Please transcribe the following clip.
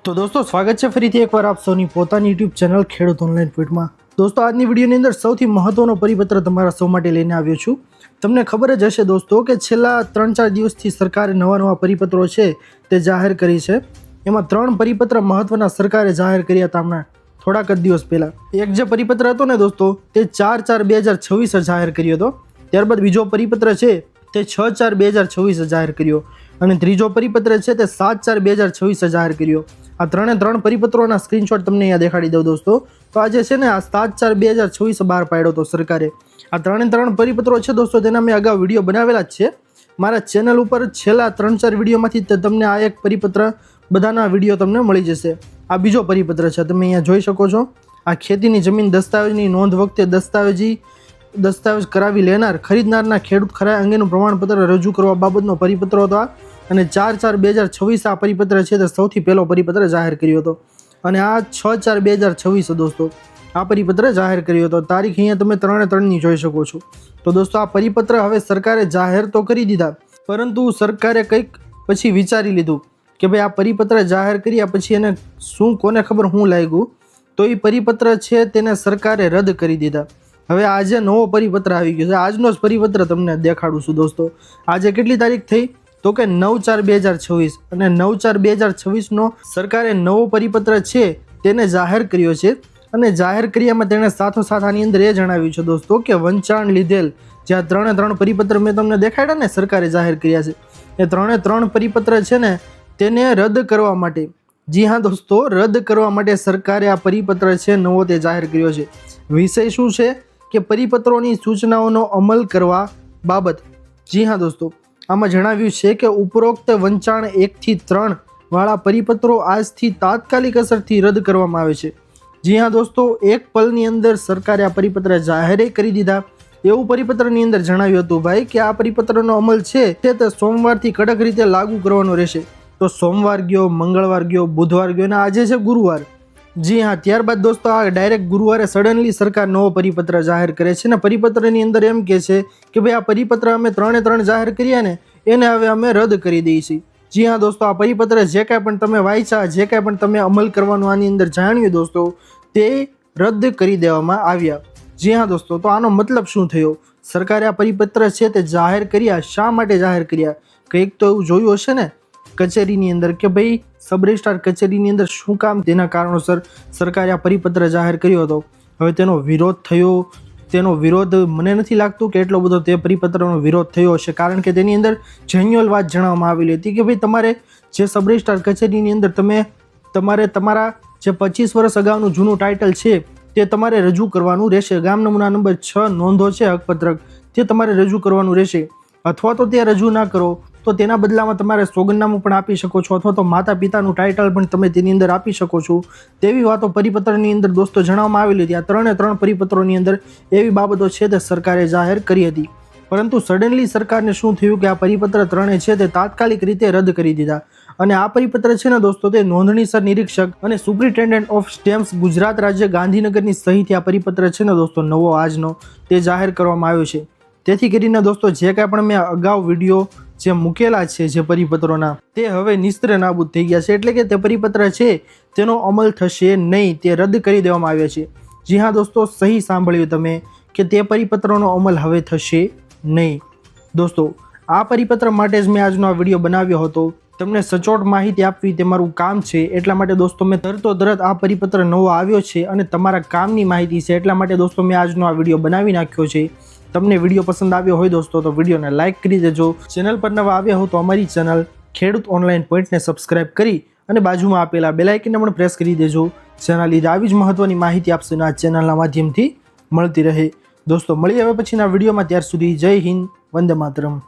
તો દોસ્તો સ્વાગત છે ફરીથી એકવાર આપ સૌની પોતાની યુટ્યુબ ચેનલ ખેડૂત ઓનલાઈન પોઈન્ટમાં। દોસ્તો આજની વિડીયોની અંદર સૌથી મહત્વનો પરિપત્ર તમારા સૌ માટે લઈને આવ્યો છું। તમને ખબર જ હશે દોસ્તો કે છેલ્લા 3-4 દિવસથી સરકારે નવા પરિપત્રો છે તે જાહેર કરી છે। એમાં 3 પરિપત્ર મહત્વના સરકારે જાહેર કર્યા હતા હમણાં થોડાક જ દિવસ પહેલા। એક જે પરિપત્ર હતો ને દોસ્તો તે 4/4/2026 જાહેર કર્યો હતો। ત્યારબાદ બીજો પરિપત્ર છે તે 6/4/2026 જાહેર કર્યો અને ત્રીજો પરિપત્ર છે તે 7/4/2026 જાહેર કર્યો। આ 3 પરિપત્રોના સ્ક્રીનશોટ તમને અહીંયા દેખાડી દઉં દોસ્તો। તો આજે છે ને આ 7/4/2026 બહાર પાડ્યો હતો સરકારે। આ 3 પરિપત્રો છે દોસ્તો તેના મેં અગાઉ વિડીયો બનાવેલા જ છે મારા ચેનલ ઉપર। છેલ્લા 3-4 વિડીયોમાંથી તમને આ એક પરિપત્ર બધાના વિડીયો તમને મળી જશે। આ બીજો પરિપત્ર છે, તમે અહીંયા જોઈ શકો છો। આ ખેતીની જમીન દસ્તાવેજની નોંધ વખતે દસ્તાવેજ કરાવી લેનાર ખરીદનારના ખેડૂત ખરાઈ અંગેનું પ્રમાણપત્ર રજૂ કરવા બાબતનો પરિપત્ર હતો અને 4/4/2026 આ પરિપત્ર છે તે સૌથી પહેલો પરિપત્ર જાહેર કર્યો હતો અને આ 6/4/2026 દોસ્તો આ પરિપત્ર જાહેર કર્યો હતો। તારીખ અહીંયા તમે 3/3ની જોઈ શકો છો। તો દોસ્તો આ પરિપત્ર હવે સરકારે જાહેર તો કરી દીધા, પરંતુ સરકારે કંઈક પછી વિચારી લીધું કે ભાઈ આ પરિપત્ર જાહેર કર્યા પછી એને શું કોને ખબર શું લાગ્યું, તો એ પરિપત્ર છે તેને સરકારે રદ કરી દીધા। હવે આજે નવો પરિપત્ર આવી ગયો છે, આજનો જ પરિપત્ર તમને દેખાડું છું દોસ્તો। આજે કેટલી તારીખ થઈ તો કે 9/4/2026 અને 9/4/2026નો સરકારે નવો પરિપત્ર છે તેને જાહેર કર્યો છે અને જાહેર કર્યામાં તેણે સાથોસાથ આની અંદર એ જણાવ્યું છે દોસ્તો કે વંચાણ લીધેલ જે આ 3 પરિપત્ર મેં તમને દેખાડ્યા ને સરકારે જાહેર કર્યા છે, એ 3 પરિપત્ર છે ને તેને રદ કરવા માટે, જી હા દોસ્તો રદ કરવા માટે સરકારે આ પરિપત્ર છે નવો તે જાહેર કર્યો છે। વિષય શું છે કે પરિપત્રોની સૂચનાઓનો અમલ કરવા બાબત। જી હા દોસ્તો આમાં જણાવ્યું છે કે ઉપરોક્ત વંચાણ 1 થી 3 વાળા પરિપત્રો આજથી તાત્કાલિક અસરથી રદ કરવામાં આવે છે। જી હા દોસ્તો એક પલની અંદર સરકારે આ પરિપત્ર જાહેર કરી દીધા। એવું પરિપત્રની અંદર જણાવ્યું હતું ભાઈ કે આ પરિપત્રનો અમલ છે તે સોમવારથી કડક રીતે લાગુ કરવાનો રહેશે। તો સોમવાર ગયો, મંગળવાર ગયો, બુધવાર ગયો અને આજે છે ગુરુવાર। જી હા, ત્યારબાદ દોસ્તો આ ડાયરેક્ટ ગુરુવારે સડનલી સરકાર નવો પરિપત્ર જાહેર કરે છે ને પરિપત્રની અંદર એમ કહે છે કે ભાઈ આ પરિપત્ર અમે 3 જાહેર કર્યા ને એને હવે અમે રદ કરી દઈએ છીએ। જી હા દોસ્તો આ પરિપત્ર જે કાંઈ પણ તમે વાંચ્યા, જે કાંઈ પણ તમે અમલ કરવાનું આની અંદર જાણ્યું દોસ્તો તે રદ કરી દેવામાં આવ્યા। જી હા દોસ્તો તો આનો મતલબ શું થયો? સરકારે આ પરિપત્ર છે તે જાહેર કર્યા, શા માટે જાહેર કર્યા? કંઈક તો એવું જોયું હશે ને કચેરીની અંદર કે ભાઈ સબ રજિસ્ટ્રાર કચેરીની અંદર શું કામ, તેના કારણોસર સરકારે આ પરિપત્ર જાહેર કર્યો હતો। હવે તેનો વિરોધ થયો, તેનો વિરોધ મને નથી લાગતું કે એટલો બધો તે પરિપત્રનો વિરોધ થયો હશે, કારણ કે તેની અંદર જેન્યુઅલ વાત જણાવવામાં આવેલી હતી કે ભાઈ તમારે જે સબ રજિસ્ટ્રાર કચેરીની અંદર તમારે તમારા જે 25 વર્ષ અગાઉનું જૂનું ટાઇટલ છે તે તમારે રજૂ કરવાનું રહેશે। ગામ નમૂના નંબર 6 નોંધો છે હકપત્રક તે તમારે રજૂ કરવાનું રહેશે, અથવા તો તે રજૂ ના કરો તો તેના બદલામાં તમારે સોગંદનામું પણ આપી શકો છો, અથવા તો માતા પિતાનું ટાઇટલ પણ તમે તેની અંદર આપી શકો છો। તેવી વાતો પરિપત્રની અંદર દોસ્તો જણાવવામાં આવેલી હતી। આ 3 પરિપત્રોની અંદર એવી બાબતો છે તે સરકારે જાહેર કરી હતી, પરંતુ સડનલી સરકારને શું થયું કે આ પરિપત્ર 3 છે તે તાત્કાલિક રીતે રદ કરી દીધા અને આ પરિપત્ર છે ને દોસ્તો તે નોંધણીસર નિરીક્ષક અને સુપ્રિન્ટેન્ડન્ટ ઓફ સ્ટેમ્પ્સ ગુજરાત રાજ્ય ગાંધીનગરની સહીથી આ પરિપત્ર છે ને દોસ્તો નવો આજનો તે જાહેર કરવામાં આવ્યો છે। તેથી કરીને દોસ્તો જે કાંઈ પણ મેં અગાઉ વિડીયો જે મૂકેલા છે જે પરિપત્રોના તે હવે નિસ્ત્ર નાબૂદ થઈ ગયા છે, એટલે કે તે પરિપત્ર છે તેનો અમલ થશે નહીં, તે રદ કરી દેવામાં આવ્યા છે। જી હા દોસ્તો સહી સાંભળ્યું તમે કે તે પરિપત્રનો અમલ હવે થશે નહીં। દોસ્તો આ પરિપત્ર માટે જ મેં આજનો આ વિડીયો બનાવ્યો હતો, તમને સચોટ માહિતી આપવી તે મારું કામ છે, એટલા માટે દોસ્તો મેં તરત આ પરિપત્ર નવો આવ્યો છે અને તમારા કામની માહિતી છે એટલા માટે દોસ્તો મેં આજનો આ વિડીયો બનાવી નાખ્યો છે। તમને વિડીયો પસંદ આવ્યો હોય દોસ્તો તો વિડીયોને લાઇક કરી દેજો। ચેનલ પર નવા આવ્યા હો તો અમારી ચેનલ ખેડૂત ઓનલાઈન પોઈન્ટને સબસ્ક્રાઇબ કરી અને બાજુમાં આપેલા બેલ આઇકનને પણ પ્રેસ કરી દેજો, જેના લીધે આવી જ મહત્વની માહિતી આપશે આ ચેનલના માધ્યમથી મળતી રહે। દોસ્તો મળીએ હવે પછીના વિડીયોમાં, ત્યાર સુધી જય હિન્દ, વંદે માતરમ।